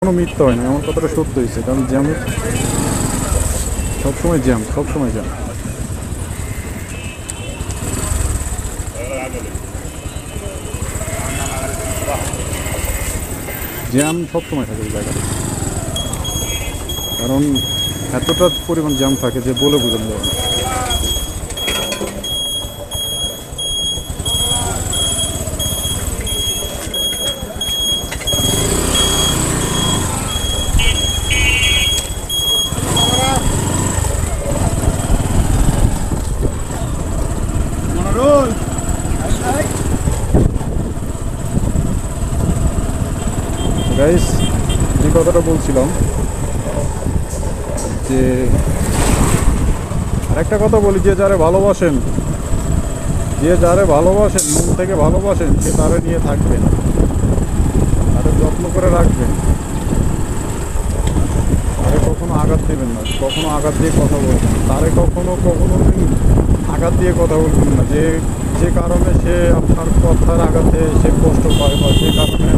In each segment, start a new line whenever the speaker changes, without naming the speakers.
কোনো মিথ্যা হয় না, এমন কথাটা সত্য হয়েছে। কারণ জ্যাম সবসময় জ্যাম, সবসময় জ্যাম, জ্যাম সবসময় থাকে এই জায়গায়। কারণ এতটা পরিমাণ জ্যাম থাকে যে বলে বোঝানো যাবে না। গাইস, যে কথাটা বলছিলাম যে আরেকটা কথা বলি, যে যারে ভালোবাসেন, মন থেকে ভালোবাসেন, সে তারে নিয়ে থাকবেন, তারে যত্ন করে রাখবেন, তারে কখনো আঘাত দেবেন না, কখনো আঘাত দিয়ে কথা বলবেন, তারে কখনো আঘাত দিয়ে কথা বলবেন না। যে কারণে সে আপনার কথার আঘাতে সে কষ্ট পায়, বা যে কারণে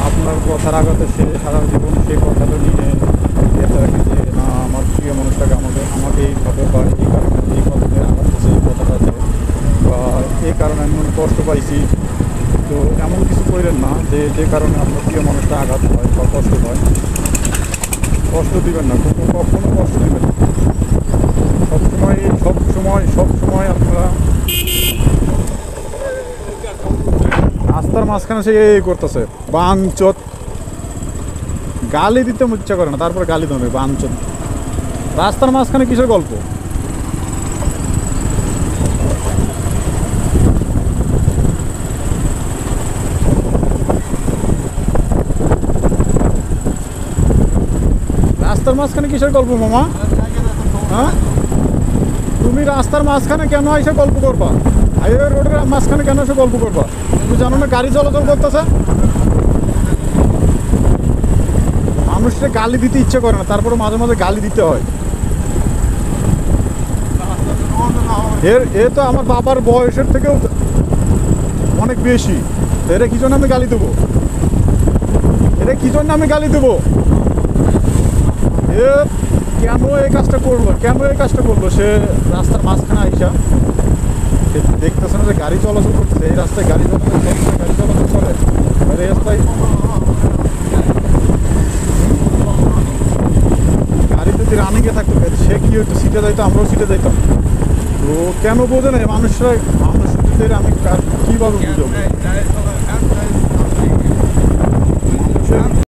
আপনার কথার আঘাতে সে সারা জীবন সেই কথাটা নিয়ে থাকে যে না, আমার প্রিয় মানুষটাকে আমাকে এইভাবে, বা এই কারণে এই কথাতে আঘাত দিচ্ছে, এই কথাটাতে, বা এই কারণে আমি কষ্ট পাইছি। তো এমন কিছু করেন না যে কারণে আপনার প্রিয় মানুষটা আঘাত হয় বা কষ্ট হয়। কষ্ট দিবেন না, কখনো কষ্ট দিবেন না। সবসময় আপনারা রাস্তার মাঝখানে সে এই করতেছে বাঞ্চত, গালি দিতে ইচ্ছা করে না, তারপরে গালি দেবে বাঞ্চত। রাস্তার মাঝখানে কিসের গল্প? রাস্তার মাঝখানে কিসের গল্প মামা? হ্যাঁ, তুমি রাস্তার মাঝখানে কেন এসে গল্প করবা? হাইওয়ে রোডের মাঝখানে কেন এসে গল্প করবা? তুমি জানো না গাড়ি চলাচল করতেছে? মানুষকে গালি দিতে ইচ্ছে করে না, তারপরে মাঝে মাঝে গালি দিতে হয়। এ তো আমার বাবার বয়সের থেকেও অনেক বেশি। এরা কি জন্য আমি গালি দেবো? এ কেন এই কাজটা করলো? সে রাস্তার মাঝখানে আইসা সে দেখতেছে না যে গাড়ি চলাচল করতেছে, এই রাস্তায় গাড়ি চলাচল করে, এই রাস্তায় গাড়ি যদি রানিংয়ে থাকতো, সে কি হইতো? সিটে যাইতো, আমরাও সিটে যাইতাম। তো কেন বোঝে না মানুষদের? আমি কীভাবে বুঝবো?